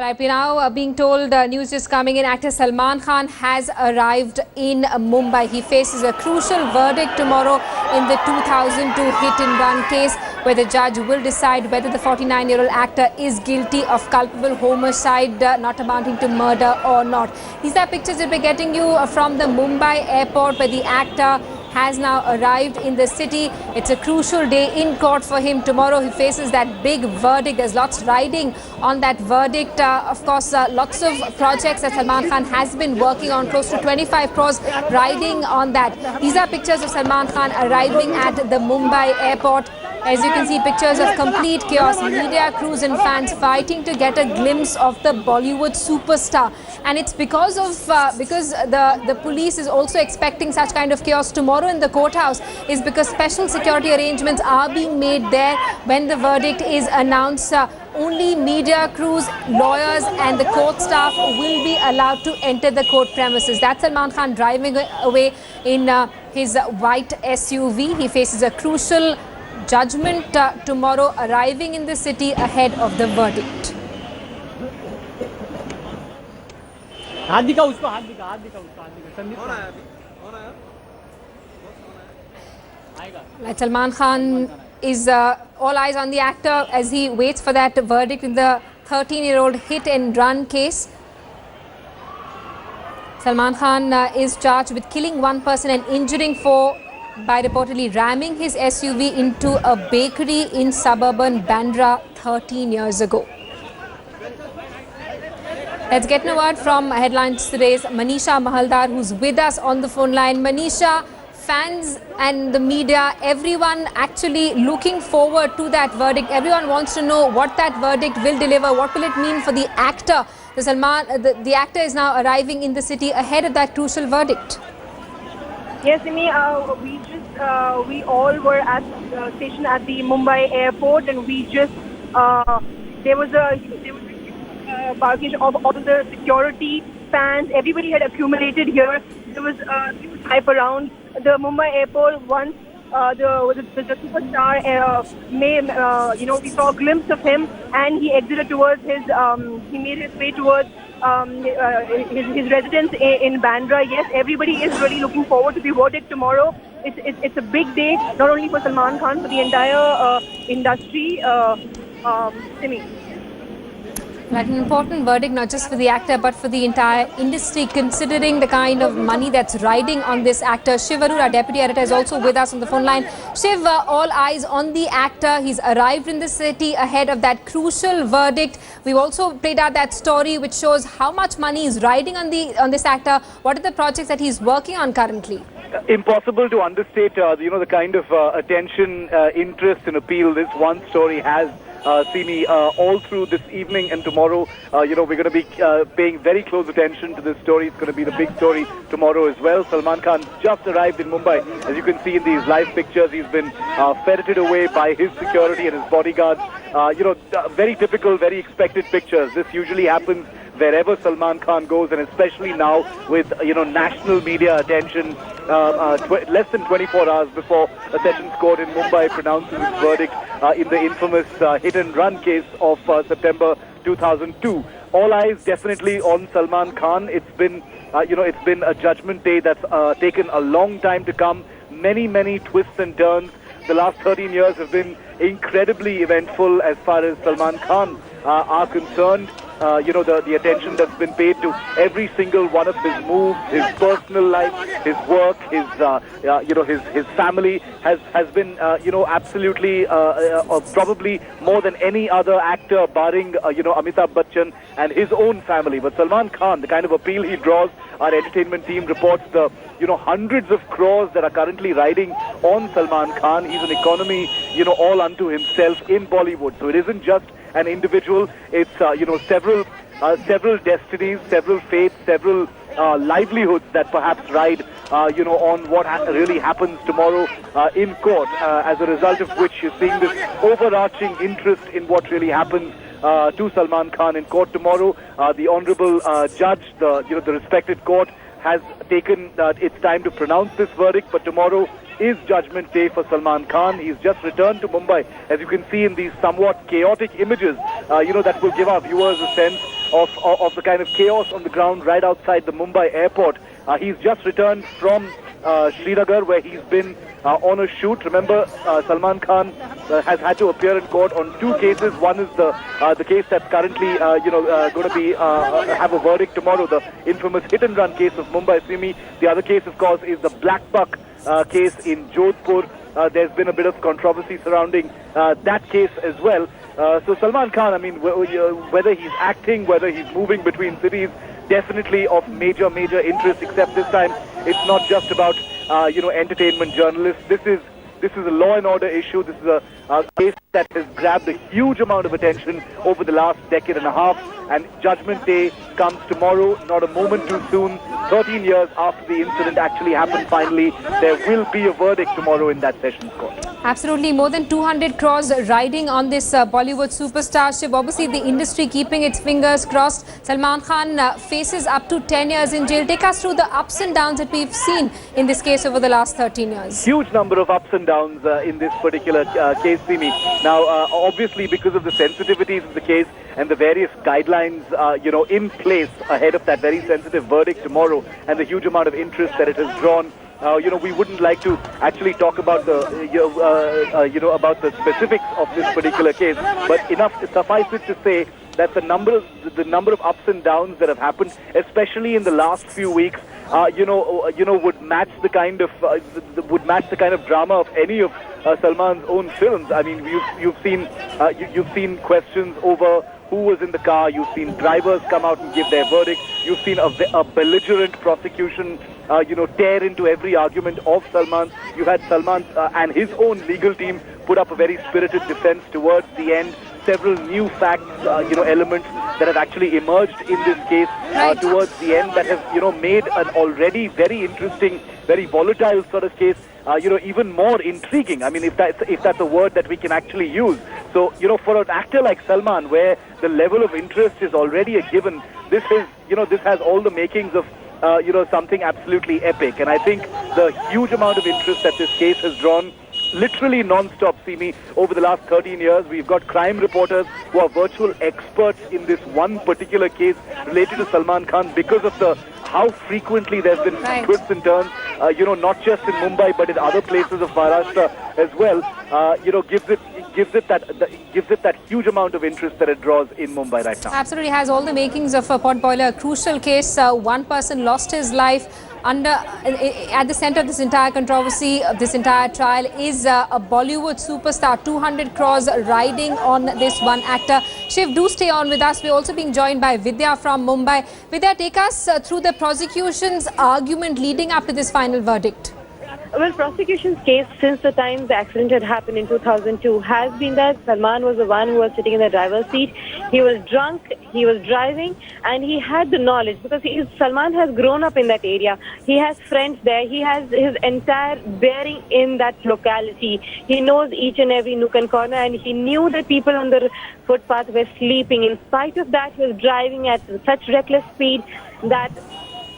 Right, we're now being told news is coming in. Actor Salman Khan has arrived in Mumbai. He faces a crucial verdict tomorrow in the 2002 hit-and-run case, where the judge will decide whether the 49-year-old actor is guilty of culpable homicide, not amounting to murder or not. These are pictures that we're getting you from the Mumbai airport, where the actor has now arrived in the city. It's a crucial day in court for him. Tomorrow he faces that big verdict. There's lots riding on that verdict. Of course, lots of projects that Salman Khan has been working on, close to 25 crores riding on that. These are pictures of Salman Khan arriving at the Mumbai airport. As you can see, pictures of complete chaos, media crews and fans fighting to get a glimpse of the Bollywood superstar. And it's because the police is also expecting such kind of chaos tomorrow in the courthouse, is because special security arrangements are being made there when the verdict is announced. Only media crews, lawyers and the court staff will be allowed to enter the court premises. That's Salman Khan driving away in his white SUV. He faces a crucial judgment tomorrow, arriving in the city ahead of the verdict. Like Salman Khan is all eyes on the actor as he waits for that verdict in the 13-year-old hit-and-run case. Salman Khan is charged with killing one person and injuring four by reportedly ramming his SUV into a bakery in suburban Bandra 13 years ago. Let's get a word from Headlines Today's Manisha Mahaldar, who's with us on the phone line. Manisha, fans and the media, everyone actually looking forward to that verdict. Everyone wants to know what that verdict will deliver. What will it mean for the actor? The actor is now arriving in the city ahead of that crucial verdict. Yes, Simi, we all were at station at the Mumbai airport, and we just there was a barrage of all the security, fans. Everybody had accumulated here. There was a huge hype around the Mumbai airport. Once the superstar we saw a glimpse of him, and he exited towards he made his way towards his residence in Bandra. Yes, everybody is really looking forward to the verdict tomorrow. It's a big day, not only for Salman Khan, for the entire industry. Simi. Right, an important verdict, not just for the actor, but for the entire industry, considering the kind of money that's riding on this actor. Shiv Arora, our deputy editor, is also with us on the phone line. Shiv, all eyes on the actor. He's arrived in the city ahead of that crucial verdict. We've also played out that story which shows how much money is riding on this actor. What are the projects that he's working on currently? Impossible to understate, the kind of attention, interest and appeal this one story has. Simi, all through this evening and tomorrow, we're going to be paying very close attention to this story. It's going to be the big story tomorrow as well. Salman Khan just arrived in Mumbai. As you can see in these live pictures, he's been ferreted away by his security and his bodyguards. Very typical, very expected pictures. This usually happens wherever Salman Khan goes, and especially now with national media attention. Less than 24 hours before a sessions court in Mumbai pronounces its verdict in the infamous hit-and-run case of September 2002. All eyes definitely on Salman Khan. It's been a judgment day that's taken a long time to come. Many twists and turns. The last 13 years have been incredibly eventful as far as Salman Khan are concerned. The attention that's been paid to every single one of his moves, his personal life, his work, his family has been, absolutely, probably more than any other actor, barring, Amitabh Bachchan and his own family. But Salman Khan, the kind of appeal he draws, our entertainment team reports the, hundreds of crores that are currently riding on Salman Khan. He's an economy, all unto himself in Bollywood. So it isn't just an individual, it's several destinies, several fates, several livelihoods that perhaps ride on what really happens tomorrow in court, as a result of which you're seeing this overarching interest in what really happens to Salman Khan in court tomorrow. The honorable judge, the respected court, has taken its time to pronounce this verdict, but tomorrow is Judgment Day for Salman Khan. He's just returned to Mumbai, as you can see in these somewhat chaotic images, that will give our viewers a sense of the kind of chaos on the ground right outside the Mumbai airport. He's just returned from Srinagar, where he's been on a shoot. Remember, Salman Khan has had to appear in court on 2 cases. One is the case that's currently, going to be have a verdict tomorrow, the infamous hit-and-run case of Mumbai Simi. The other case, of course, is the Black Buck case in Jodhpur. There's been a bit of controversy surrounding that case as well. So Salman Khan, I mean, whether he's acting, whether he's moving between cities, definitely of major interest, except this time it's not just about entertainment journalists. This is a law and order issue. This is a case that has grabbed a huge amount of attention over the last decade and a half, and Judgment Day comes tomorrow, not a moment too soon. 13 years after the incident actually happened finally, there will be a verdict tomorrow in that Sessions Court. Absolutely. More than 200 crores riding on this Bollywood superstar. Shiv, obviously the industry keeping its fingers crossed. Salman Khan faces up to 10 years in jail. Take us through the ups and downs that we've seen in this case over the last 13 years. Huge number of ups and downs in this particular case, Simi. Now, obviously, because of the sensitivities of the case and the various guidelines, in place ahead of that very sensitive verdict tomorrow, and the huge amount of interest that it has drawn, we wouldn't like to actually talk about the, about the specifics of this particular case, but suffice it to say that the number of ups and downs that have happened, especially in the last few weeks, would match the kind of drama of any of Salman's own films. I mean, you've seen questions over who was in the car. You've seen drivers come out and give their verdict. You've seen a belligerent prosecution, tear into every argument of Salman. You had Salman and his own legal team put up a very spirited defense towards the end. Several new facts, elements that have actually emerged in this case towards the end that have, made an already very interesting, very volatile sort of case, even more intriguing. I mean, if that's a word that we can actually use. So, for an actor like Salman, where the level of interest is already a given, this has all the makings of something absolutely epic. And I think the huge amount of interest that this case has drawn, literally non-stop, Simi, over the last 13 years. We've got crime reporters who are virtual experts in this one particular case related to Salman Khan because of how frequently there's been twists and turns, not just in Mumbai but in other places of Maharashtra as well. Gives it that huge amount of interest that it draws in Mumbai right now. Absolutely has all the makings of a potboiler. A crucial case. One person lost his life. At the center of this entire controversy, this entire trial, is a Bollywood superstar. 200 crores riding on this one actor. Shiv, do stay on with us. We're also being joined by Vidya from Mumbai. Vidya, take us through the prosecution's argument leading up to this final verdict. Well, prosecution's case since the time the accident had happened in 2002 has been that Salman was the one who was sitting in the driver's seat. He was drunk, he was driving, and he had the knowledge because Salman has grown up in that area. He has friends there. He has his entire bearing in that locality. He knows each and every nook and corner, and he knew that people on the footpath were sleeping. In spite of that, he was driving at such reckless speed that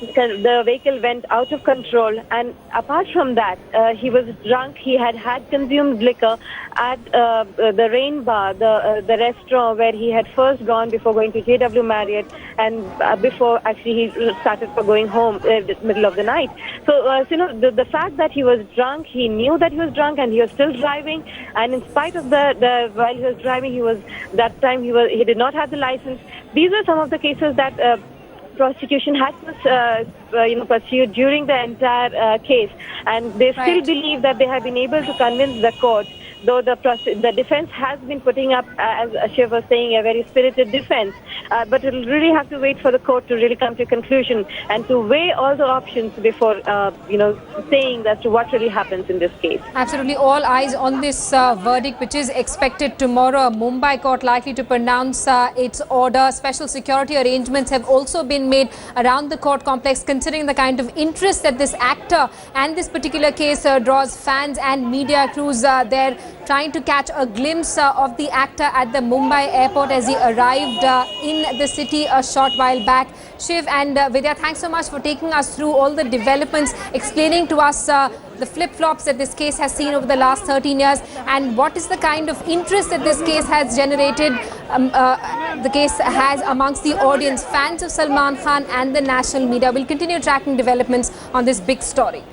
the vehicle went out of control, and apart from that, he was drunk. He had consumed liquor at the Rain Bar, the restaurant where he had first gone before going to JW Marriott, and before actually he started for going home in the middle of the night. So, the fact that he was drunk, he knew that he was drunk, and he was still driving. And in spite of while he was driving, he did not have the license. These are some of the cases that prosecution has pursued during the entire case, and they still believe that they have been able to convince the court, though the defense has been putting up, as Shiv was saying, a very spirited defense, but it'll really have to wait for the court to really come to a conclusion and to weigh all the options before saying as to what really happens in this case. Absolutely, all eyes on this verdict, which is expected tomorrow. A Mumbai court likely to pronounce its order. Special security arrangements have also been made around the court complex, considering the kind of interest that this actor and this particular case draws. Fans and media crews there trying to catch a glimpse of the actor at the Mumbai airport as he arrived in the city a short while back. Shiv and Vidya, thanks so much for taking us through all the developments, explaining to us the flip-flops that this case has seen over the last 13 years and what is the kind of interest that this case has generated, the case has amongst the audience, fans of Salman Khan and the national media. We'll continue tracking developments on this big story.